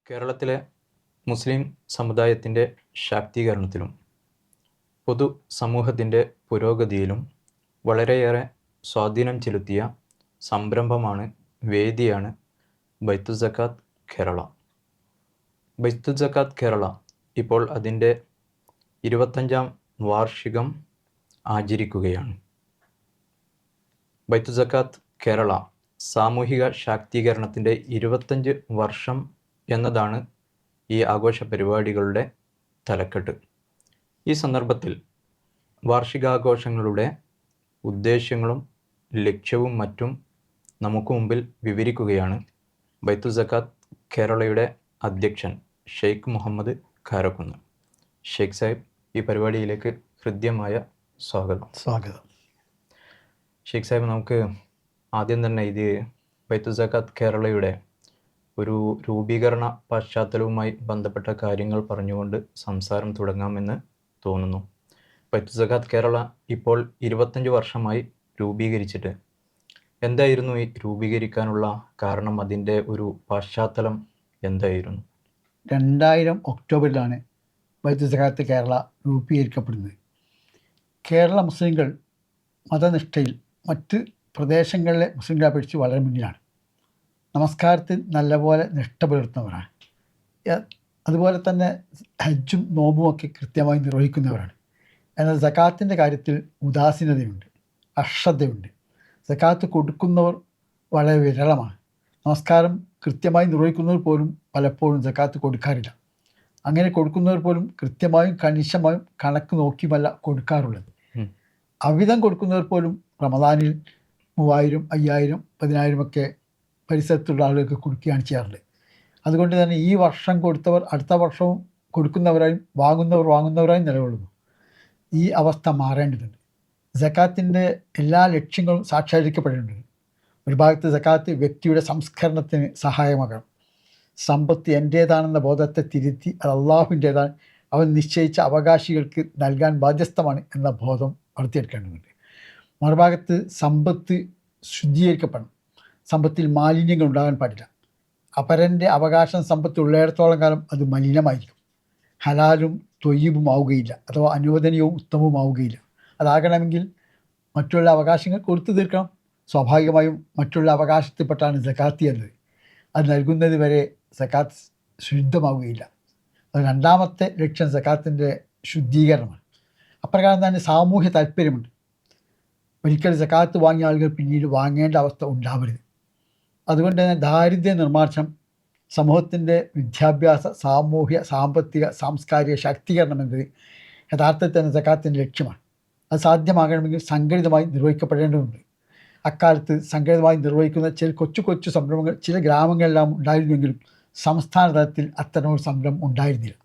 കേരളത്തിലെ മുസ്ലിം സമുദായത്തിൻ്റെ ശാക്തീകരണത്തിലും പൊതു സമൂഹത്തിൻ്റെ പുരോഗതിയിലും വളരെയേറെ സ്വാധീനം ചെലുത്തിയ സംരംഭമാണ്, വേദിയാണ് ബൈത്തുസ്സക്കാത്ത് കേരള. ബൈത്തുസ്സക്കാത്ത് കേരള ഇപ്പോൾ അതിൻ്റെ 25ാം വാർഷികം ആചരിക്കുകയാണ്. ബൈത്തുസ്സക്കാത്ത് കേരള സാമൂഹിക ശാക്തീകരണത്തിൻ്റെ 25 വർഷം എന്നതാണ് ഈ ആഘോഷ പരിപാടികളുടെ തലക്കെട്ട്. ഈ സന്ദർഭത്തിൽ വാർഷികാഘോഷങ്ങളുടെ ഉദ്ദേശ്യങ്ങളും ലക്ഷ്യവും മറ്റും നമുക്ക് മുമ്പിൽ വിവരിക്കുകയാണ് ബൈത്തുസ്സക്കാത്ത് കേരളയുടെ അധ്യക്ഷൻ ഷെയ്ഖ് മുഹമ്മദ് കാരക്കുന്ന്. ഷെയ്ഖ് സാഹിബ്, ഈ പരിപാടിയിലേക്ക് ഹൃദ്യമായ സ്വാഗതം. ഷെയ്ഖ് സാഹിബ്, നമുക്ക് ആദ്യം തന്നെ ഇത് ബൈത്തുസ്സക്കാത്ത് കേരളയുടെ ഒരു രൂപീകരണ പശ്ചാത്തലവുമായി ബന്ധപ്പെട്ട കാര്യങ്ങൾ പറഞ്ഞുകൊണ്ട് സംസാരം തുടങ്ങാമെന്ന് തോന്നുന്നു. ബൈത്തുസ്സക്കാത്ത് കേരള ഇപ്പോൾ 25 വർഷമായി രൂപീകരിച്ചിട്ട് എന്തായിരുന്നു ഈ രൂപീകരിക്കാനുള്ള കാരണം? അതിൻ്റെ ഒരു പശ്ചാത്തലം എന്തായിരുന്നു? 2000 ഒക്ടോബറിലാണ് ബൈത്തുസ്സക്കാത്ത് കേരള രൂപീകരിക്കപ്പെടുന്നത്. കേരള മുസ്ലിങ്ങൾ മതനിഷ്ഠയിൽ മറ്റ് പ്രദേശങ്ങളിലെ മുസ്ലിങ്ങളെ അപേക്ഷിച്ച് വളരെ മുന്നിലാണ്. നമസ്കാരത്തിൽ നല്ലപോലെ നിഷ്ഠ പുലർത്തുന്നവരാണ്. അതുപോലെ തന്നെ ഹജ്ജും നോമ്പുമൊക്കെ കൃത്യമായി നിർവഹിക്കുന്നവരാണ്. എന്നാൽ സക്കാത്തിൻ്റെ കാര്യത്തിൽ ഉദാസീനതയുണ്ട്, അശ്രദ്ധയുണ്ട്. സക്കാത്ത് കൊടുക്കുന്നവർ വളരെ വിരളമാണ്. നമസ്കാരം കൃത്യമായി നിർവഹിക്കുന്നവർ പോലും പലപ്പോഴും സക്കാത്ത് കൊടുക്കാറില്ല. അങ്ങനെ കൊടുക്കുന്നവർ പോലും കൃത്യമായും കണിശമായും കണക്ക് നോക്കിയുമല്ല കൊടുക്കാറുള്ളത്. അവിധം കൊടുക്കുന്നവർ പോലും റമദാനിൽ 3000, 5000, 10000 ഒക്കെ പരിസരത്തുള്ള ആളുകൾക്ക് കൊടുക്കുകയാണ് ചെയ്യാറുള്ളത്. അതുകൊണ്ട് തന്നെ ഈ വർഷം കൊടുത്തവർ അടുത്ത വർഷവും കൊടുക്കുന്നവരായും വാങ്ങുന്നവരായും നിലകൊള്ളുന്നു. ഈ അവസ്ഥ മാറേണ്ടതുണ്ട്. സക്കാത്തിൻ്റെ എല്ലാ ലക്ഷ്യങ്ങളും സാക്ഷാത്കരിക്കപ്പെടേണ്ടതുണ്ട്. ഒരു ഭാഗത്ത് സക്കാത്ത് വ്യക്തിയുടെ സംസ്കരണത്തിന് സഹായമാകണം. സമ്പത്ത് എൻ്റേതാണെന്ന ബോധത്തെ തിരുത്തി അത് അള്ളാഹുവിൻ്റേതാണ്, അവൻ നിശ്ചയിച്ച അവകാശികൾക്ക് നൽകാൻ ബാധ്യസ്ഥമാണ് എന്ന ബോധം വളർത്തിയെടുക്കേണ്ടതുണ്ട്. മറുഭാഗത്ത് സമ്പത്ത് ശുദ്ധീകരിക്കപ്പെടണം. സമ്പത്തിൽ മാലിന്യങ്ങൾ ഉണ്ടാകാൻ പാടില്ല. അപരൻ്റെ അവകാശം സമ്പത്ത് ഉള്ളിടത്തോളം കാലം അത് മലിനമായിരിക്കും. ഹലാലും തൊയ്യബും ആവുകയില്ല, അഥവാ അനുവദനീയവും ഉത്തമവുമാവുകയില്ല. അതാകണമെങ്കിൽ മറ്റുള്ള അവകാശങ്ങൾ കൊടുത്തു തീർക്കണം. സ്വാഭാവികമായും മറ്റുള്ള അവകാശത്തിൽപ്പെട്ടാണ് സക്കാത്ത് എന്നത്. അത് നൽകുന്നത് വരെ സക്കാത്ത് ശുദ്ധമാവുകയില്ല. അത് രണ്ടാമത്തെ ലക്ഷ്യം സക്കാത്തിൻ്റെ ശുദ്ധീകരണമാണ്. അപ്രകാരം തന്നെ സാമൂഹ്യ താല്പര്യമുണ്ട്. ഒരിക്കൽ സക്കാത്ത് വാങ്ങിയ ആളുകൾ പിന്നീട് വാങ്ങേണ്ട അവസ്ഥ ഉണ്ടാവരുത്. അതുകൊണ്ട് തന്നെ ദാരിദ്ര്യ നിർമ്മാർജ്ജനം, സമൂഹത്തിൻ്റെ വിദ്യാഭ്യാസ, സാമൂഹ്യ, സാമ്പത്തിക, സാംസ്കാരിക ശാക്തീകരണം എന്നത് യഥാർത്ഥത്തിൽ തന്നെ സക്കാത്തിൻ്റെ ലക്ഷ്യമാണ്. അത് സാധ്യമാകണമെങ്കിൽ സംഘടിതമായി നിർവഹിക്കപ്പെടേണ്ടതുണ്ട്. അക്കാലത്ത് സംഘടിതമായി നിർവഹിക്കുന്ന ചില കൊച്ചു സംരംഭങ്ങൾ ചില ഗ്രാമങ്ങളിലെല്ലാം ഉണ്ടായിരുന്നെങ്കിലും സംസ്ഥാന തലത്തിൽ അത്തരമൊരു സംരംഭം ഉണ്ടായിരുന്നില്ല.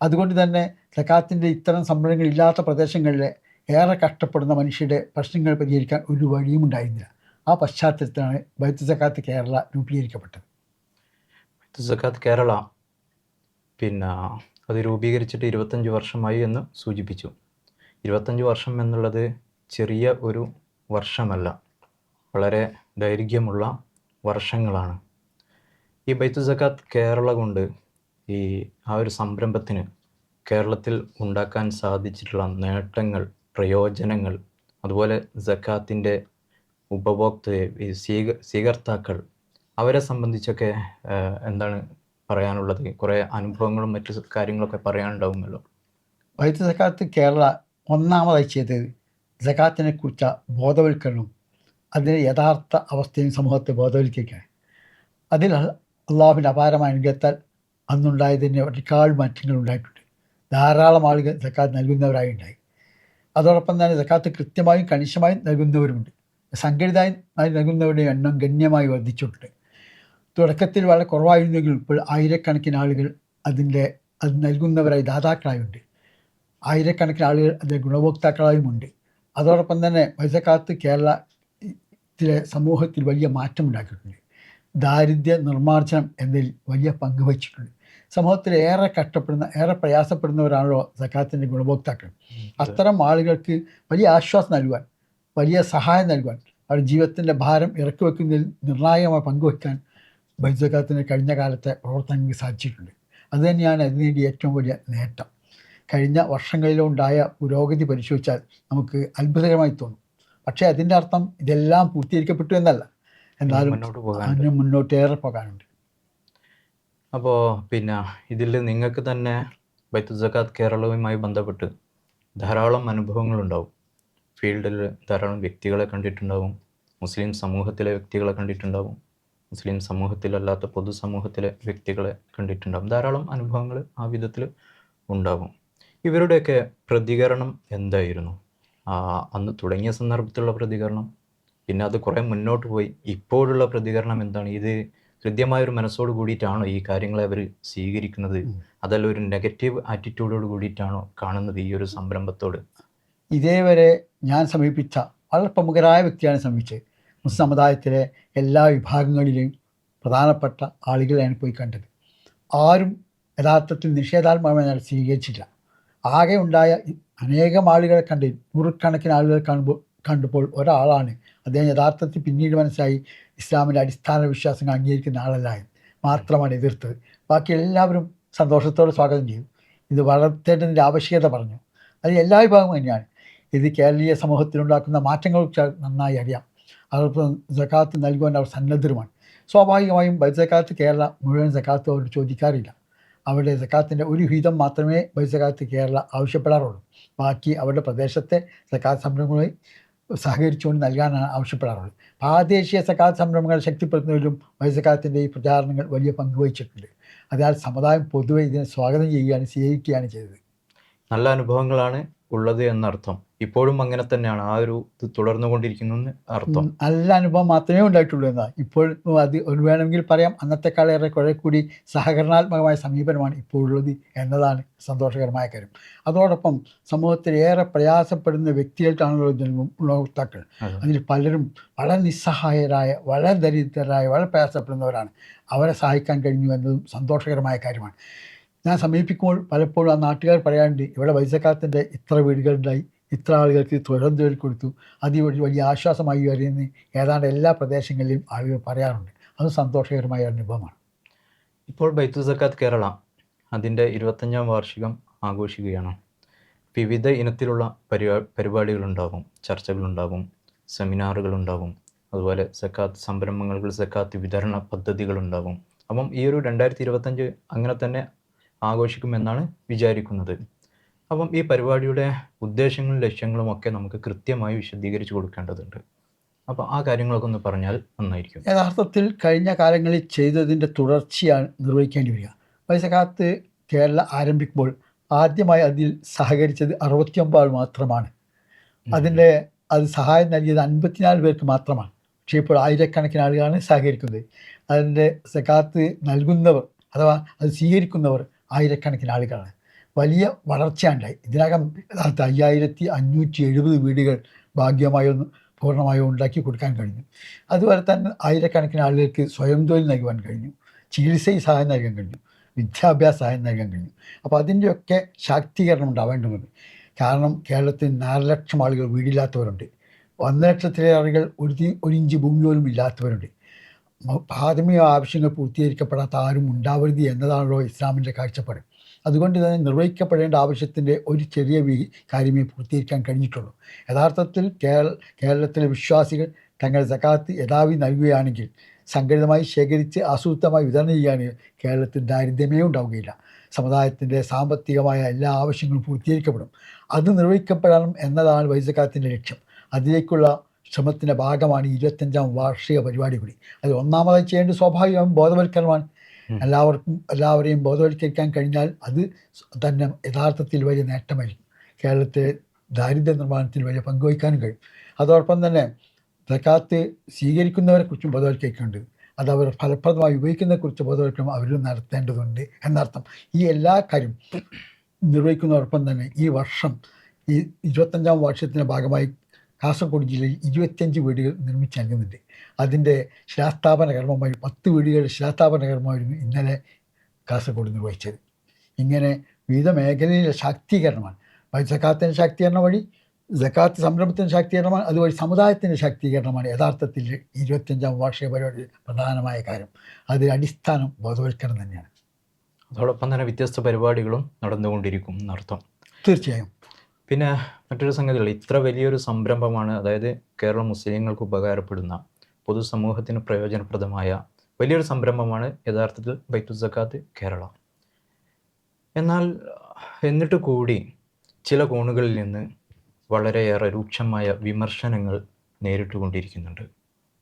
അതുകൊണ്ട് തന്നെ സക്കാത്തിൻ്റെ ഇത്തരം സംരംഭങ്ങൾ ഇല്ലാത്ത പ്രദേശങ്ങളിലെ ഏറെ കഷ്ടപ്പെടുന്ന മനുഷ്യരുടെ പ്രശ്നങ്ങൾ പരിഹരിക്കാൻ ഒരു വഴിയും ഉണ്ടായിരുന്നില്ല. ആ പശ്ചാത്തലത്തിലാണ് ബൈത്തുസ്സക്കാത്ത് കേരള രൂപീകരിക്കപ്പെട്ടത്. ബൈത്തുസ്സക്കാത്ത് കേരള അത് രൂപീകരിച്ചിട്ട് 25 വർഷമായി എന്ന് സൂചിപ്പിച്ചു. 25 വർഷം എന്നുള്ളത് ചെറിയ ഒരു വർഷമല്ല, വളരെ ദൈർഘ്യമുള്ള വർഷങ്ങളാണ്. ഈ ബൈത്തുസ്സക്കാത്ത് കേരള കൊണ്ട് ആ ഒരു സംരംഭത്തിന് കേരളത്തിൽ ഉണ്ടാക്കാൻ സാധിച്ചിട്ടുള്ള നേട്ടങ്ങൾ, പ്രയോജനങ്ങൾ, അതുപോലെ സക്കാത്തിൻ്റെ സ്വീകർത്താക്കൾ, അവരെ സംബന്ധിച്ചൊക്കെ എന്താണ് പറയാനുള്ളത്? കുറേ അനുഭവങ്ങളും മറ്റു കാര്യങ്ങളൊക്കെ പറയാനുണ്ടാവുമല്ലോ. ബൈത്തുസ്സക്കാത്ത് കേരള ഒന്നാമതായി ചെയ്തത് സക്കാത്തിനെ കുറിച്ച ബോധവൽക്കരണവും അതിൻ്റെ യഥാർത്ഥ അവസ്ഥയും സമൂഹത്തെ ബോധവൽക്കരിക്കുകയാണ്. അതിൽ അള്ളാഹുവിൻ്റെ അപാരമായ അനുഗ്രഹത്താൽ അന്നുണ്ടായതിന് ഒരുപാട് മാറ്റങ്ങൾ ഉണ്ടായിട്ടുണ്ട്. ധാരാളം ആളുകൾ സക്കാത്ത് നൽകുന്നവരായി ഉണ്ടായി. അതോടൊപ്പം തന്നെ സക്കാത്ത് കൃത്യമായും കണിശമായും നൽകുന്നവരുമുണ്ട്. സംഘടിതമായി നൽകുന്നവരുടെ എണ്ണം ഗണ്യമായി വർദ്ധിച്ചിട്ടുണ്ട്. തുടക്കത്തിൽ വളരെ കുറവായിരുന്നെങ്കിൽ ഇപ്പോൾ ആയിരക്കണക്കിന് ആളുകൾ അത് നൽകുന്നവരായി ദാതാക്കളായുണ്ട്. ആയിരക്കണക്കിന് ആളുകൾ അതിൻ്റെ ഗുണഭോക്താക്കളായുമുണ്ട്. അതോടൊപ്പം തന്നെ ബൈത്തുസ്സക്കാത്ത് കേരളത്തിലെ സമൂഹത്തിൽ വലിയ മാറ്റം ഉണ്ടാക്കിയിട്ടുണ്ട്. ദാരിദ്ര്യ നിർമ്മാർജ്ജനം എന്നതിൽ വലിയ പങ്ക് വഹിച്ചിട്ടുണ്ട്. സമൂഹത്തിൽ ഏറെ കഷ്ടപ്പെടുന്ന, ഏറെ പ്രയാസപ്പെടുന്നവരാണല്ലോ സക്കാത്തിൻ്റെ ഗുണഭോക്താക്കൾ. അത്തരം ആളുകൾക്ക് വലിയ ആശ്വാസം നൽകുവാൻ, വലിയ സഹായം നൽകുവാൻ, അവരുടെ ജീവിതത്തിൻ്റെ ഭാരം ഇറക്കി വയ്ക്കുന്നതിൽ നിർണായകമായി പങ്കുവയ്ക്കാൻ ബൈത്ത് സക്കാത്തിന് കഴിഞ്ഞ കാലത്തെ പ്രവർത്തനങ്ങൾക്ക് സാധിച്ചിട്ടുണ്ട്. അതുതന്നെയാണ് അതിനുവേണ്ടി ഏറ്റവും വലിയ നേട്ടം. കഴിഞ്ഞ വർഷങ്ങളിലുണ്ടായ പുരോഗതി പരിശോധിച്ചാൽ നമുക്ക് അത്ഭുതകരമായി തോന്നും. പക്ഷേ അതിൻ്റെ അർത്ഥം ഇതെല്ലാം പൂർത്തീകരിക്കപ്പെട്ടു എന്നല്ല. എന്നാലും മുന്നോട്ട് പോകാനുണ്ട്. അതിന് മുന്നോട്ടേറെ പോകാനുണ്ട്. അപ്പോൾ പിന്നെ ഇതിൽ നിങ്ങൾക്ക് തന്നെ ബൈത്തുൽ സക്കാത്ത് കേരളവുമായി ബന്ധപ്പെട്ട് ധാരാളം അനുഭവങ്ങളുണ്ടാവും. ഫീൽഡിൽ ധാരാളം വ്യക്തികളെ കണ്ടിട്ടുണ്ടാവും, മുസ്ലിം സമൂഹത്തിലെ വ്യക്തികളെ കണ്ടിട്ടുണ്ടാവും, മുസ്ലിം സമൂഹത്തിലല്ലാത്ത പൊതുസമൂഹത്തിലെ വ്യക്തികളെ കണ്ടിട്ടുണ്ടാവും. ധാരാളം അനുഭവങ്ങൾ ആ വിധത്തിൽ ഉണ്ടാകും. ഇവരുടെയൊക്കെ പ്രതികരണം എന്തായിരുന്നു? അന്ന് തുടങ്ങിയ സന്ദർഭത്തിലുള്ള പ്രതികരണം, പിന്നെ അത് കുറേ മുന്നോട്ട് പോയി ഇപ്പോഴുള്ള പ്രതികരണം എന്താണ്? ഇത് ഹൃദ്യമായൊരു മനസ്സോട് കൂടിയിട്ടാണോ ഈ കാര്യങ്ങളെ അവർ സ്വീകരിക്കുന്നത്? അതല്ല ഒരു നെഗറ്റീവ് ആറ്റിറ്റ്യൂഡോട് കൂടിയിട്ടാണോ കാണുന്നത് ഈ ഒരു സംരംഭത്തോട്? ഇതേവരെ ഞാൻ സമീപിച്ച വളരെ പ്രമുഖരായ വ്യക്തിയാണ് സമീപിച്ചത്. മുസ്ലിം സമുദായത്തിലെ എല്ലാ വിഭാഗങ്ങളിലെയും പ്രധാനപ്പെട്ട ആളുകളെയാണ് പോയി കണ്ടത്. ആരും യഥാർത്ഥത്തിൽ നിഷേധാത്മകമായി സ്വീകരിച്ചില്ല. ആകെ ഉണ്ടായ അനേകം ആളുകളെ കണ്ട്, നൂറുകണക്കിന് ആളുകളെ കണ്ടപ്പോൾ ഒരാളാണ് അദ്ദേഹം യഥാർത്ഥത്തിൽ പിന്നീട് മനസ്സിലായി ഇസ്ലാമിൻ്റെ അടിസ്ഥാന വിശ്വാസങ്ങൾ അംഗീകരിക്കുന്ന ആളല്ല എന്ന് മാത്രമാണ് എതിർത്തത്. ബാക്കി എല്ലാവരും സന്തോഷത്തോടെ സ്വാഗതം ചെയ്തു. ഇത് വളർത്തേണ്ടതിൻ്റെ ആവശ്യകത പറഞ്ഞു. അത് എല്ലാ വിഭാഗവും തന്നെയാണ്. ഇത് കേരളീയ സമൂഹത്തിലുണ്ടാക്കുന്ന മാറ്റങ്ങളെ നന്നായി അറിയാം. അതോടൊപ്പം സക്കാത്ത് നൽകുവാൻ അവർ സന്നദ്ധരുമാണ്. സ്വാഭാവികമായും ബൈത്ത് സക്കാത്ത് കേരള മുഴുവൻ സക്കാത്ത് അവർ ചോദിക്കാറില്ല. അവരുടെ സക്കാത്തിൻ്റെ ഒരു വിഹിതം മാത്രമേ ബൈത്ത് സക്കാത്ത് കേരള ആവശ്യപ്പെടാറുള്ളൂ. ബാക്കി അവരുടെ പ്രദേശത്തെ സക്കാത്ത് സംരംഭങ്ങളുമായി സഹകരിച്ചുകൊണ്ട് നൽകാനാണ് ആവശ്യപ്പെടാറുള്ളത്. പ്രാദേശിക സക്കാത്ത് സംരംഭങ്ങൾ ശക്തിപ്പെടുത്തുന്നതിലും ബൈത്ത് സക്കാത്തിൻ്റെ ഈ പ്രചാരണങ്ങൾ വലിയ പങ്ക് വഹിച്ചിട്ടുണ്ട്. അതിനാൽ സമുദായം പൊതുവെ ഇതിനെ സ്വാഗതം ചെയ്യുകയാണ്, സ്വീകരിക്കുകയാണ് ചെയ്തത്. നല്ല അനുഭവങ്ങളാണ് ഉള്ളത് എന്നർത്ഥം. ഇപ്പോഴും അങ്ങനെ തന്നെയാണ്, ആ ഒരു ഇത് തുടർന്നുകൊണ്ടിരിക്കുന്നു എന്ന് അർത്ഥം. നല്ല അനുഭവം മാത്രമേ ഉണ്ടായിട്ടുള്ളൂ എന്നാൽ ഇപ്പോൾ അത് ഒരു വേണമെങ്കിൽ പറയാം അന്നത്തെക്കാളേറെ കുറെ കൂടി സഹകരണാത്മകമായ സമീപനമാണ് ഇപ്പോഴുള്ളത് എന്നതാണ് സന്തോഷകരമായ കാര്യം. അതോടൊപ്പം സമൂഹത്തിൽ ഏറെ പ്രയാസപ്പെടുന്ന വ്യക്തികൾക്കാണല്ലോ ഗുണഭോക്താക്കൾ. അതിൽ പലരും വളരെ നിസ്സഹായരായ, വളരെ ദരിദ്രരായ, വളരെ പ്രയാസപ്പെടുന്നവരാണ്. അവരെ സഹായിക്കാൻ കഴിഞ്ഞു എന്നതും സന്തോഷകരമായ കാര്യമാണ്. ഞാൻ സമീപിക്കുമ്പോൾ പലപ്പോഴും ആ നാട്ടുകാർ പറയാറുണ്ട്, ഇവിടെ ബൈത്ത് സക്കാത്തിൻ്റെ ഇത്ര വീടുകളുണ്ടായി, ഇത്ര ആളുകൾക്ക് തൊഴിൽ കൊടുത്തു, അത് വലിയ ആശ്വാസമായി വരുന്ന ഏതാണ്ട് എല്ലാ പ്രദേശങ്ങളിലും ആളുകൾ പറയാറുണ്ട്. അത് സന്തോഷകരമായ അനുഭവമാണ്. ഇപ്പോൾ ബൈത്തുൽ സക്കാത്ത് കേരള അതിൻ്റെ 25ാം വാർഷികം ആഘോഷിക്കുകയാണ്. വിവിധ ഇനത്തിലുള്ള പരിപാടികളുണ്ടാകും, ചർച്ചകളുണ്ടാകും, സെമിനാറുകളുണ്ടാകും, അതുപോലെ സക്കാത്ത് സംരംഭങ്ങൾക്ക് സക്കാത്ത് വിതരണ പദ്ധതികളുണ്ടാകും. അപ്പം ഈ ഒരു 2025 അങ്ങനെ തന്നെ ആഘോഷിക്കുമെന്നാണ് വിചാരിക്കുന്നത്. അപ്പം ഈ പരിപാടിയുടെ ഉദ്ദേശങ്ങളും ലക്ഷ്യങ്ങളും ഒക്കെ നമുക്ക് കൃത്യമായി വിശദീകരിച്ച് കൊടുക്കേണ്ടതുണ്ട്. അപ്പോൾ ആ കാര്യങ്ങളൊക്കെ ഒന്ന് പറഞ്ഞാൽ നന്നായിരിക്കും. യഥാർത്ഥത്തിൽ കഴിഞ്ഞ കാലങ്ങളിൽ ചെയ്തതിൻ്റെ തുടർച്ചയാണ് നിർവഹിക്കേണ്ടി വരിക. ബൈത്ത് സക്കാത്ത് കേരള ആരംഭിക്കുമ്പോൾ ആദ്യമായി അതിൽ സഹകരിച്ചത് 69 ആൾ മാത്രമാണ്. അത് സഹായം നൽകിയത് 54 പേർക്ക് മാത്രമാണ്. പക്ഷേ ഇപ്പോൾ ആയിരക്കണക്കിന് ആളുകളാണ് സഹകരിക്കുന്നത്. അതിൻ്റെ സക്കാത്ത് നൽകുന്നവർ അഥവാ അത് സ്വീകരിക്കുന്നവർ ആയിരക്കണക്കിന് ആളുകളാണ്. വലിയ വളർച്ചയുണ്ടായി. ഇതിനകം 5570 വീടുകൾ ഭാഗ്യമായോ പൂർണ്ണമായോ ഉണ്ടാക്കി കൊടുക്കാൻ കഴിഞ്ഞു. അതുപോലെ തന്നെ ആയിരക്കണക്കിന് ആളുകൾക്ക് സ്വയം തൊഴിൽ നൽകുവാൻ കഴിഞ്ഞു, ചികിത്സയിൽ സഹായം നൽകാൻ കഴിഞ്ഞു, വിദ്യാഭ്യാസ സഹായം നൽകാൻ കഴിഞ്ഞു. അപ്പോൾ അതിൻ്റെയൊക്കെ ശാക്തീകരണം ഉണ്ടാവേണ്ടതുണ്ട്. കാരണം കേരളത്തിൽ 4 ലക്ഷം ആളുകൾ വീടില്ലാത്തവരുണ്ട്. 1 ലക്ഷത്തിലേറെ ആളുകൾ ഒരു ഇഞ്ച് ഭൂമി പോലും ഇല്ലാത്തവരുണ്ട്. പ്രാഥമിക ആവശ്യങ്ങൾ പൂർത്തീകരിക്കപ്പെടാത്ത ആരും ഉണ്ടാവരുത് എന്നതാണല്ലോ ഇസ്ലാമിൻ്റെ കാഴ്ചപ്പാട്. അതുകൊണ്ട് തന്നെ നിർവഹിക്കപ്പെടേണ്ട ആവശ്യത്തിൻ്റെ ഒരു ചെറിയ കാര്യമേ പൂർത്തീകരിക്കാൻ കഴിഞ്ഞിട്ടുള്ളൂ. യഥാർത്ഥത്തിൽ കേരളത്തിലെ വിശ്വാസികൾ തങ്ങളുടെ സക്കാത്ത് യഥാവിധി നൽകുകയാണെങ്കിൽ, സംഘടിതമായി ശേഖരിച്ച് ആസൂത്രിതമായി വിതരണം ചെയ്യുകയാണെങ്കിൽ കേരളത്തിൽ ദാരിദ്ര്യമേ ഉണ്ടാവുകയില്ല. സമുദായത്തിൻ്റെ സാമ്പത്തികമായ എല്ലാ ആവശ്യങ്ങളും പൂർത്തീകരിക്കപ്പെടും. അത് നിർവഹിക്കപ്പെടണം എന്നതാണ് ബൈത്ത് സക്കാത്തിൻ്റെ ലക്ഷ്യം. അതിലേക്കുള്ള ശ്രമത്തിൻ്റെ ഭാഗമാണ് 25ാം വാർഷിക പരിപാടി കൂടി. അത് ഒന്നാമതായി ചെയ്യേണ്ടത് സ്വാഭാവികമായും ബോധവൽക്കരണമാണ്. എല്ലാവരെയും ബോധവൽക്കരിക്കാൻ കഴിഞ്ഞാൽ അത് തന്നെ യഥാർത്ഥത്തിൽ വലിയ നേട്ടമായിരിക്കും. കേരളത്തിലെ ദാരിദ്ര്യ നിർമ്മാണത്തിൽ വലിയ പങ്കുവയ്ക്കാനും കഴിയും. അതോടൊപ്പം തന്നെ സക്കാത്ത് സ്വീകരിക്കുന്നവരെക്കുറിച്ചും ബോധവൽക്കരിക്കേണ്ടത്, അത് അവർ ഫലപ്രദമായി ഉപയോഗിക്കുന്നതിനെക്കുറിച്ച് ബോധവൽക്കരണം അവരും നടത്തേണ്ടതുണ്ട് എന്നർത്ഥം. ഈ എല്ലാ കാര്യം നിർവഹിക്കുന്നതോടൊപ്പം തന്നെ ഈ വർഷം ഈ 25ാം വർഷത്തിൻ്റെ ഭാഗമായി കാസർഗോഡ് ജില്ലയിൽ 25 വീടുകൾ നിർമ്മിച്ച് നൽകുന്നുണ്ട്. അതിൻ്റെ ശിലാസ്ഥാപന കർമ്മമായി 10 വീടുകളുടെ ശിലാസ്ഥാപന കർമ്മമായിരുന്നു ഇന്നലെ കാസർഗോഡ് നിർവഹിച്ചത്. ഇങ്ങനെ വിവിധ മേഖലയിലെ ശാക്തീകരണമാണ്. ബൈത്ത് സക്കാത്തിൻ്റെ ശാക്തീകരണം വഴി സക്കാത്ത് സംരംഭത്തിൻ്റെ ശാക്തീകരണമാണ്, അതുവഴി സമുദായത്തിൻ്റെ ശാക്തീകരണമാണ് യഥാർത്ഥത്തിൽ 25ാം വാർഷിക പരിപാടി പ്രധാനമായ കാര്യം. അത് അടിസ്ഥാനം ബോധവൽക്കരണം തന്നെയാണ്. അതോടൊപ്പം തന്നെ വ്യത്യസ്ത പരിപാടികളും നടന്നുകൊണ്ടിരിക്കും എന്നർത്ഥം. തീർച്ചയായും. പിന്നെ മറ്റൊരു സംഗതികൾ, ഇത്ര വലിയൊരു സംരംഭമാണ്, അതായത് കേരള മുസ്ലിങ്ങൾക്ക് ഉപകാരപ്പെടുന്ന, പൊതുസമൂഹത്തിന് പ്രയോജനപ്രദമായ വലിയൊരു സംരംഭമാണ് യഥാർത്ഥത്തിൽ ബൈത്തുൽ സക്കാത്ത് കേരള. എന്നാൽ എന്നിട്ട് കൂടി ചില കോണുകളിൽ നിന്ന് വളരെയേറെ രൂക്ഷമായ വിമർശനങ്ങൾ നേരിട്ടുകൊണ്ടിരിക്കുന്നുണ്ട്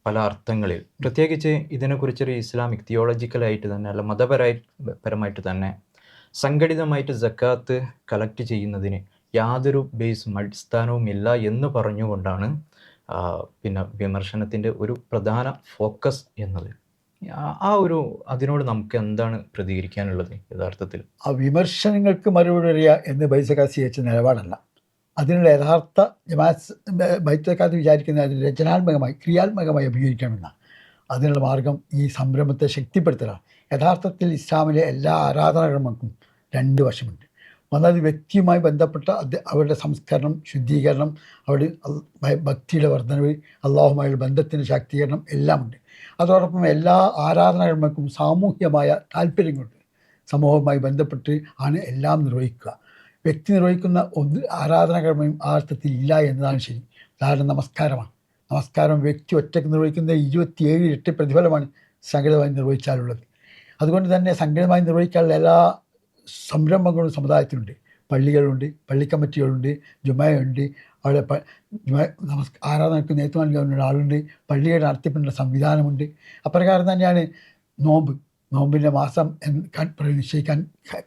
പല അർത്ഥങ്ങളിൽ. പ്രത്യേകിച്ച് ഇതിനെക്കുറിച്ചൊരു ഇസ്ലാമിക് തിയോളജിക്കലായിട്ട് തന്നെ, അല്ല മതപരമായിട്ട് തന്നെ സംഘടിതമായിട്ട് സക്കാത്ത് കളക്ട് ചെയ്യുന്നതിന് യാതൊരു ബേസും അടിസ്ഥാനവും ഇല്ല എന്ന് പറഞ്ഞുകൊണ്ടാണ് പിന്നെ വിമർശനത്തിൻ്റെ ഒരു പ്രധാന ഫോക്കസ് എന്നത്. അതിനോട് നമുക്ക് എന്താണ് പ്രതികരിക്കാനുള്ളത്? യഥാർത്ഥത്തിൽ ആ വിമർശനങ്ങൾക്ക് മറുപടി പറയുക എന്ന് ബൈത്തുൽ സ്വീകരിച്ച നിലപാടല്ല. അതിനുള്ള യഥാർത്ഥ ബൈത്തുൽ വിചാരിക്കുന്ന അതിന് രചനാത്മകമായി ക്രിയാത്മകമായി അഭിമുഖീകരിക്കണമെന്നാണ്. അതിനുള്ള മാർഗം ഈ സംരംഭത്തെ ശക്തിപ്പെടുത്തലാണ്. യഥാർത്ഥത്തിൽ ഇസ്ലാമിലെ എല്ലാ ആരാധനാകർമ്മങ്ങൾക്കും 2 വശമുണ്ട്. ഒന്നത് വ്യക്തിയുമായി ബന്ധപ്പെട്ട അവരുടെ സംസ്കരണം, ശുദ്ധീകരണം, അവരുടെ ഭക്തിയുടെ വർധനവ്, അള്ളാഹുമായുള്ള ബന്ധത്തിൻ്റെ ശാക്തീകരണം എല്ലാമുണ്ട്. അതോടൊപ്പം എല്ലാ ആരാധനാകർമ്മങ്ങൾക്കും സാമൂഹ്യമായ താല്പര്യങ്ങളുണ്ട്. സമൂഹവുമായി ബന്ധപ്പെട്ട് ആണ് എല്ലാം നിർവഹിക്കുക. വ്യക്തി നിർവഹിക്കുന്ന ആരാധനാകർമ്മയും ആ അർത്ഥത്തിൽ ഇല്ല എന്നതാണ് ശരി. ഉദാഹരണം നമസ്കാരമാണ്. നമസ്കാരം വ്യക്തി ഒറ്റയ്ക്ക് നിർവഹിക്കുന്ന 27 ഇരട്ടി പ്രതിഫലമാണ് സംഘടിതമായി നിർവഹിച്ചാലുള്ളത്. അതുകൊണ്ട് തന്നെ സംഘടിതമായി നിർവഹിക്കാനുള്ള എല്ലാ സംരംഭങ്ങളും സമുദായത്തിലുണ്ട്. പള്ളികളുണ്ട്, പള്ളി കമ്മിറ്റികളുണ്ട്, ജുമയുണ്ട്, അവിടെ ആരാധനയ്ക്ക് നേതൃത്വം നൽകാനുള്ള ആളുണ്ട്, പള്ളിയുടെ നടത്തിപ്പിനുള്ള സംവിധാനമുണ്ട്. അപ്രകാരം തന്നെയാണ് നോമ്പിൻ്റെ മാസം നിശ്ചയിക്കാൻ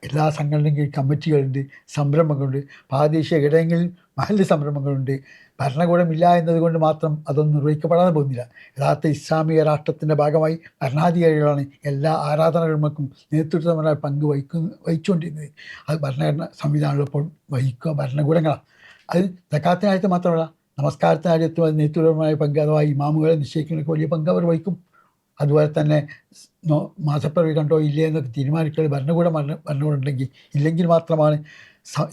എല്ലാ സംഘടനയും കമ്മിറ്റികളുണ്ട്, സംരംഭങ്ങളുണ്ട്. പ്രാദേശിക ഇടങ്ങളിൽ മഹല്ല് സംരംഭങ്ങളുണ്ട്. ഭരണകൂടമില്ല എന്നതുകൊണ്ട് മാത്രം അതൊന്നും നിർവഹിക്കപ്പെടാതെ പോകുന്നില്ല. യഥാർത്ഥ ഇസ്ലാമിക രാഷ്ട്രത്തിൻ്റെ ഭാഗമായി ഭരണാധികാരികളാണ് എല്ലാ ആരാധനകർമ്മക്കും നേതൃത്വപരമായ പങ്ക് വഹിച്ചുകൊണ്ടിരുന്നത്. അത് ഭരണഘടന സംവിധാനങ്ങളിപ്പോൾ വഹിക്കുക ഭരണകൂടങ്ങളാണ്. അത് സക്കാത്തിൻ്റെ കാര്യത്തിൽ മാത്രമല്ല, നമസ്കാരത്തിൻ്റെ കാര്യത്തിൽ നേതൃത്വപരമായ പങ്ക് അഥവാ ഇമാമുകളെ നിശ്ചയിക്കുന്നതിന് വലിയ പങ്ക് അവർ വഹിക്കും. അതുപോലെ തന്നെ മാസപ്പിറവി കണ്ടോ ഇല്ലേ എന്നൊക്കെ തീരുമാനിക്കുന്നത് ഭരണകൂടം ഉണ്ടെങ്കിൽ, ഇല്ലെങ്കിൽ മാത്രമാണ്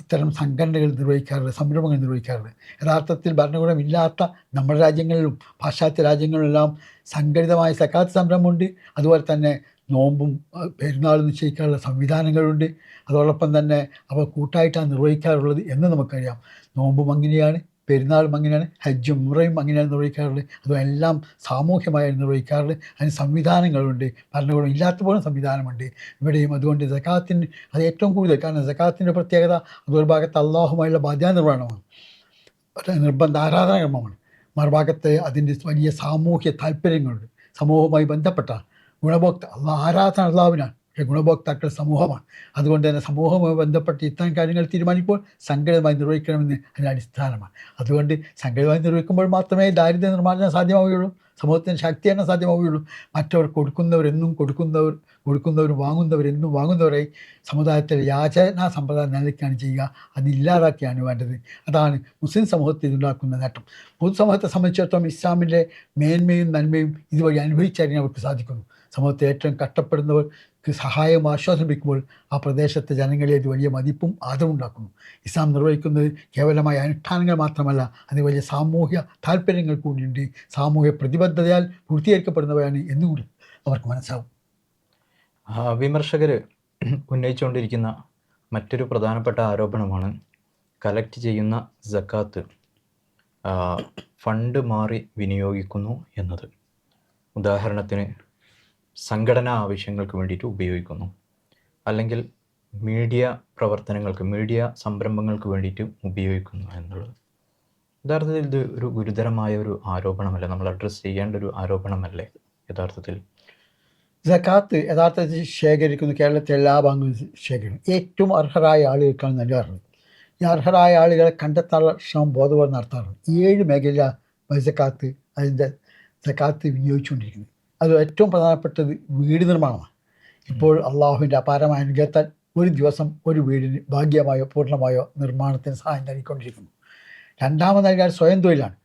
ഇത്തരം സംഘടനകൾ നിർവഹിക്കാറുള്ളത്, സംരംഭങ്ങൾ നിർവഹിക്കാറുള്ളത്. യഥാർത്ഥത്തിൽ ഭരണകൂടം ഇല്ലാത്ത നമ്മുടെ രാജ്യങ്ങളിലും പാശ്ചാത്യ രാജ്യങ്ങളിലെല്ലാം സംഘടിതമായ സക്കാത്ത് സംരംഭമുണ്ട്. അതുപോലെ തന്നെ നോമ്പും പെരുന്നാളും നിശ്ചയിക്കാനുള്ള സംവിധാനങ്ങളുണ്ട്. അതോടൊപ്പം തന്നെ അവ കൂട്ടായിട്ടാണ് നിർവഹിക്കാറുള്ളത് എന്ന് നമുക്കറിയാം. നോമ്പും അങ്ങനെയാണ്, പെരുന്നാളും അങ്ങനെയാണ്, ഹജ്ജും ഉംറയും അങ്ങനെയാണ് നിർവഹിക്കാറുള്ളത്. അതുമെല്ലാം സാമൂഹ്യമായി നിർവഹിക്കാറുള്ളത്. അതിന് സംവിധാനങ്ങളുണ്ട്. ഭരണകൂടം ഇല്ലാത്തപ്പോഴും സംവിധാനമുണ്ട് ഇവിടെയും. അതുകൊണ്ട് സക്കാത്തിന് അത് ഏറ്റവും കൂടുതൽ, കാരണം സക്കാത്തിൻ്റെ പ്രത്യേകത അതൊരു ഭാഗത്ത് അള്ളാഹുമായുള്ള ബാധ്യത നിർവഹണമാണ്, നിർബന്ധ ആരാധനാകർമ്മമാണ്. മറുഭാഗത്ത് അതിൻ്റെ വലിയ സാമൂഹ്യ താല്പര്യങ്ങളുണ്ട്. സമൂഹവുമായി ബന്ധപ്പെട്ട ആരാധന അള്ളാഹുവിനാണ്, പക്ഷേ ഗുണഭോക്താക്കൾ സമൂഹമാണ്. അതുകൊണ്ട് തന്നെ സമൂഹവുമായി ബന്ധപ്പെട്ട് ഇത്തരം കാര്യങ്ങൾ തീരുമാനിക്കുമ്പോൾ സംഘടിതമായി നിർവഹിക്കണമെന്ന് അതിൻ്റെ അടിസ്ഥാനമാണ്. അതുകൊണ്ട് സംഘടിതമായി നിർവഹിക്കുമ്പോൾ മാത്രമേ ദാരിദ്ര്യ നിർമ്മാർജ്ജനം സാധ്യമാവുകയുള്ളൂ, സമൂഹത്തിന് ശാക്തീകരണം സാധ്യമാവുകയുള്ളൂ. മറ്റവർ കൊടുക്കുന്നവരും വാങ്ങുന്നവരായി സമുദായത്തിലെ യാചനാ സമ്പ്രദായം നിലയ്ക്കാണ് ചെയ്യുക. അതില്ലാതാക്കിയാണ് വേണ്ടത്. അതാണ് മുസ്ലിം സമൂഹത്തിൽ ഇതുണ്ടാക്കുന്ന നേട്ടം. പൊതുസമൂഹത്തെ സംബന്ധിച്ചിടത്തോളം ഇസ്ലാമിൻ്റെ മേന്മയും നന്മയും ഇതുവഴി അനുഭവിച്ചറിയാൻ അവർക്ക് സാധിക്കുന്നു. സമൂഹത്തിൽ ഏറ്റവും കഷ്ടപ്പെടുന്നവർക്ക് സഹായവും ആശ്വാസം ലഭിക്കുമ്പോൾ ആ പ്രദേശത്തെ ജനങ്ങളെ അത് വലിയ മതിപ്പും ആദരവും ഉണ്ടാക്കുന്നു. ഇസ്ലാം നിർവഹിക്കുന്നത് കേവലമായ അനുഷ്ഠാനങ്ങൾ മാത്രമല്ല, അതിന് വലിയ സാമൂഹ്യ താല്പര്യങ്ങൾ കൂടിയുണ്ട്. സാമൂഹ്യ പ്രതിബദ്ധതയാൽ പൂർത്തീകരിക്കപ്പെടുന്നവയാണ് എന്നുകൂടി അവർക്ക് മനസ്സിലാവും. വിമർശകർ ഉന്നയിച്ചുകൊണ്ടിരിക്കുന്ന മറ്റൊരു പ്രധാനപ്പെട്ട ആരോപണമാണ് കളക്ട് ചെയ്യുന്ന സക്കാത്ത് ഫണ്ട് മാറി വിനിയോഗിക്കുന്നു എന്നത്. ഉദാഹരണത്തിന് സംഘടനാ ആവശ്യങ്ങൾക്ക് വേണ്ടിയിട്ട് ഉപയോഗിക്കുന്നു, അല്ലെങ്കിൽ മീഡിയ പ്രവർത്തനങ്ങൾക്ക്, മീഡിയ സംരംഭങ്ങൾക്ക് വേണ്ടിയിട്ട് ഉപയോഗിക്കുന്നു എന്നുള്ളത്. യഥാർത്ഥത്തിൽ ഇത് ഒരു ഗുരുതരമായ ഒരു ആരോപണമല്ലേ? നമ്മൾ അഡ്രസ്സ് ചെയ്യേണ്ട ഒരു ആരോപണമല്ലേ യഥാർത്ഥത്തിൽ? സക്കാത്ത് യഥാർത്ഥത്തിൽ ശേഖരിക്കുന്നു കേരളത്തിലെ എല്ലാ ഭാഗങ്ങളും ശേഖരിക്കും. ഏറ്റവും അർഹരായ ആളുകൾക്കാണ് നൽകാറുള്ളത്. ഈ അർഹരായ ആളുകളെ കണ്ടെത്താനുള്ള ശ്രമം ബോധപൂർവ്വം നടത്താറുണ്ട്. 7 മേഖല സക്കാത്ത് വിനിയോഗിച്ചുകൊണ്ടിരിക്കുന്നത്. അത് ഏറ്റവും പ്രധാനപ്പെട്ടത് വീട് നിർമ്മാണമാണ്. ഇപ്പോൾ അള്ളാഹുവിൻ്റെ അപാരമായ അനുഗ്രഹത്താൽ ഒരു ദിവസം ഒരു വീടിന് ഭാഗ്യമായോ പൂർണ്ണമായോ നിർമ്മാണത്തിന് സഹായം നൽകിക്കൊണ്ടിരിക്കുന്നു. രണ്ടാമതായി സ്വയം തൊഴിലാണ്.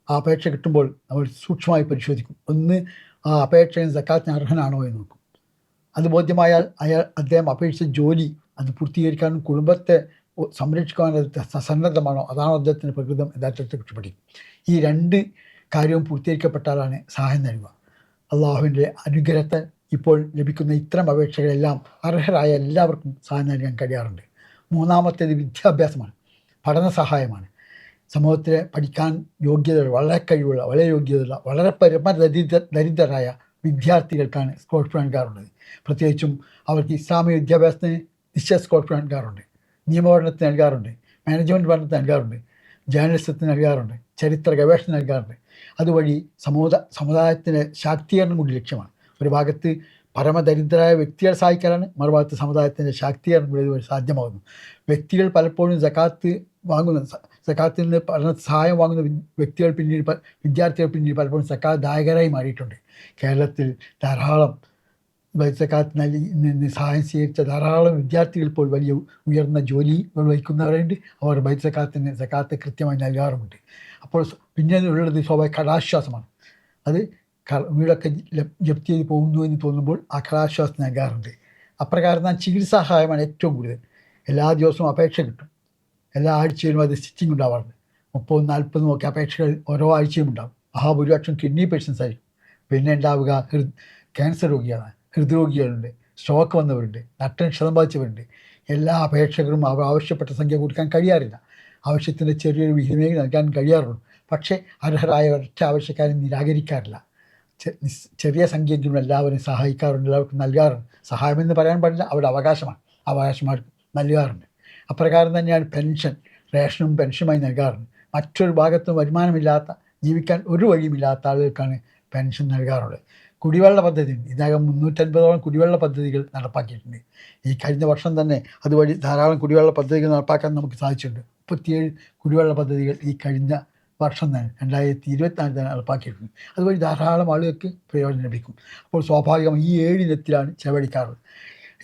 ആ അപേക്ഷ കിട്ടുമ്പോൾ നമ്മൾ സൂക്ഷ്മമായി പരിശോധിക്കും. ഒന്ന്, ആ അപേക്ഷകൻ സക്കാത്തിന് അർഹനാണോ എന്ന് നോക്കും. അത് ബോധ്യമായാൽ അദ്ദേഹം അപേക്ഷിച്ച ജോലി അത് പൂർത്തീകരിക്കാനും കുടുംബത്തെ സംരക്ഷിക്കാൻ സന്നദ്ധമാണോ അതാണോ അദ്ദേഹത്തിൻ്റെ പ്രകൃതം യഥാർത്ഥത്തെ കുറിച്ച് പഠിക്കും. ഈ രണ്ട് കാര്യവും പൂർത്തീകരിക്കപ്പെട്ടാലാണ് സഹായം നൽകുക. അള്ളാഹുവിൻ്റെ അനുഗ്രഹത്തെ ഇപ്പോൾ ലഭിക്കുന്ന ഇത്തരം അപേക്ഷകളെല്ലാം അർഹരായ എല്ലാവർക്കും സഹായം നൽകാൻ കഴിയാറുണ്ട്. മൂന്നാമത്തേത് വിദ്യാഭ്യാസമാണ്, പഠന സഹായമാണ്. സമൂഹത്തിലെ പഠിക്കാൻ യോഗ്യത, വളരെ കഴിവുള്ള, വളരെ യോഗ്യതയുള്ള, വളരെ ദരിദ്രരായ വിദ്യാർത്ഥികൾക്കാണ് സ്കോളർഷിപ്പ് നൽകാറുള്ളത്. പ്രത്യേകിച്ചും അവർക്ക് ഇസ്ലാമിക വിദ്യാഭ്യാസത്തിന് നിശ്ചയ സ്കോളർഷിപ്പ് നൽകാറുണ്ട്, നിയമപഠനത്തിന് നൽകാറുണ്ട്, മാനേജ്മെൻറ്റ് പഠനത്തിന് നൽകാറുണ്ട്, ജേർണലിസത്തിന് നൽകാറുണ്ട്, ചരിത്ര ഗവേഷണം നൽകാറുണ്ട്. അതുവഴി സമുദായത്തിൻ്റെ ശാക്തീകരണം കൂടി ലക്ഷ്യമാണ്. ഒരു ഭാഗത്ത് പരമദരിദ്രരായ വ്യക്തികളെ സഹായിക്കാനാണ്, മറുഭാഗത്ത് സമുദായത്തിൻ്റെ ശാക്തീകരണം കൂടി ഇതുവഴി സാധ്യമാകുന്നു. വ്യക്തികൾ പലപ്പോഴും സക്കാത്തിൽ നിന്ന് പഠന സഹായം വാങ്ങുന്ന വിദ്യാർത്ഥികൾ പിന്നീട് പലപ്പോഴും സക്കാത്ത് ദായകരായി മാറിയിട്ടുണ്ട്. കേരളത്തിൽ ധാരാളം സക്കാത്ത് നിന്ന് സഹായം സ്വീകരിച്ച ധാരാളം വിദ്യാർത്ഥികൾ ഇപ്പോൾ വലിയ ഉയർന്ന ജോലി വഹിക്കുന്നവരുണ്ട്. അവർ സക്കാത്ത് കൃത്യമായി നൽകാറുമുണ്ട്. അപ്പോൾ പിന്നെ ഉള്ളത് സ്വാഭാവിക കടാശ്വാസമാണ്. അത് വീടൊക്കെ ജപ്തി ചെയ്ത് പോകുന്നു എന്ന് തോന്നുമ്പോൾ ആ കടാശ്വാസം നൽകാറുണ്ട്. അപ്രകാരം ചികിത്സാ സഹായമാണ് ഏറ്റവും കൂടുതൽ. എല്ലാ ദിവസവും അപേക്ഷ കിട്ടും, എല്ലാ ആഴ്ചയിലും അത് സ്റ്റിച്ചിങ് ഉണ്ടാവാറുണ്ട്. 30-40 ഒക്കെ അപേക്ഷകൾ ഓരോ ആഴ്ചയും ഉണ്ടാകും. മഹാഭൂരിപക്ഷം കിഡ്നി പേഷ്യൻസ് ആയിരിക്കും. പിന്നെ ഉണ്ടാവുക ക്യാൻസർ രോഗികളാണ്, ഹൃദ്രോഗികളുണ്ട്, സ്ട്രോക്ക് വന്നവരുണ്ട്, നട്ടൻ ക്ഷതം ബാധിച്ചവരുണ്ട്. എല്ലാ അപേക്ഷകരും അവർ ആവശ്യപ്പെട്ട സംഖ്യ കൊടുക്കാൻ കഴിയാറില്ല. ആവശ്യത്തിൻ്റെ ചെറിയൊരു വിഹിതമേ നൽകാൻ കഴിയാറുള്ളൂ. പക്ഷേ അർഹരായ ഒരൊറ്റ ആവശ്യക്കാരെ നിരാകരിക്കാറില്ല. ചെറിയ സംഖ്യയെങ്കിലും എല്ലാവരും സഹായിക്കാറുണ്ട്, എല്ലാവർക്കും നൽകാറുണ്ട്. സഹായമെന്ന് പറയാൻ പാടില്ല, അവരുടെ അവകാശമാർക്ക് നൽകാറുണ്ട്. അപ്രകാരം തന്നെയാണ് പെൻഷൻ, റേഷനും പെൻഷനുമായി നൽകാറുണ്ട്. മറ്റൊരു ഭാഗത്തും വരുമാനമില്ലാത്ത, ജീവിക്കാൻ ഒരു വഴിയുമില്ലാത്ത ആളുകൾക്കാണ് പെൻഷൻ നൽകാറുള്ളത്. കുടിവെള്ള പദ്ധതി ഇതിനകം 350ഓളം കുടിവെള്ള പദ്ധതികൾ നടപ്പാക്കിയിട്ടുണ്ട്. ഈ കഴിഞ്ഞ വർഷം തന്നെ അതുവഴി ധാരാളം കുടിവെള്ള പദ്ധതികൾ നടപ്പാക്കാൻ നമുക്ക് സാധിച്ചിട്ടുണ്ട്. 37 കുടിവെള്ള പദ്ധതികൾ ഈ കഴിഞ്ഞ വർഷം തന്നെ 2024 തന്നെ നടപ്പാക്കിയിട്ടുണ്ട്. അതുവഴി ധാരാളം ആളുകൾക്ക് പ്രയോജനം ലഭിക്കും. അപ്പോൾ സ്വാഭാവികമായി ഈ 7 ഇനത്തിലാണ് ചെലവഴിക്കാറുള്ളത്.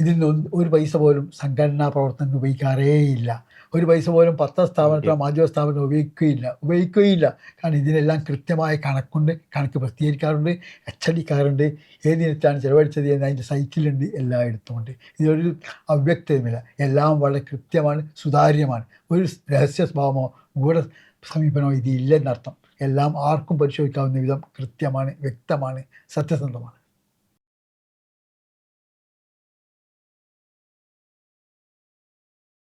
ഇതിൽ നിന്ന് ഒരു പൈസ പോലും സംഘടനാ പ്രവർത്തനം ഉപയോഗിക്കാറേയില്ല. ഒരു പൈസ പോലും പത്രസ്ഥാപനത്തിലോ മാധ്യമ സ്ഥാപനം ഉപയോഗിക്കുകയില്ല. കാരണം ഇതിനെല്ലാം കൃത്യമായ കണക്കുണ്ട്, കണക്ക് പ്രസിദ്ധീകരിക്കാറുണ്ട്, അച്ചടിക്കാറുണ്ട്. ഏതിനത്താണ് ചിലവഴിച്ചത് എന്ന് അതിൻ്റെ സൈറ്റിലുണ്ട്, എല്ലായിടത്തുമുണ്ട്. ഇതൊരു അവ്യക്തവുമില്ല, എല്ലാം വളരെ കൃത്യമാണ്, സുതാര്യമാണ്. ഒരു രഹസ്യ സ്വഭാവമോ ഗൂഢ സമീപനമോ ഇതില്ലെന്നർത്ഥം. എല്ലാം ആർക്കും പരിശോധിക്കാവുന്ന വിധം കൃത്യമാണ്, വ്യക്തമാണ്, സത്യസന്ധമാണ്.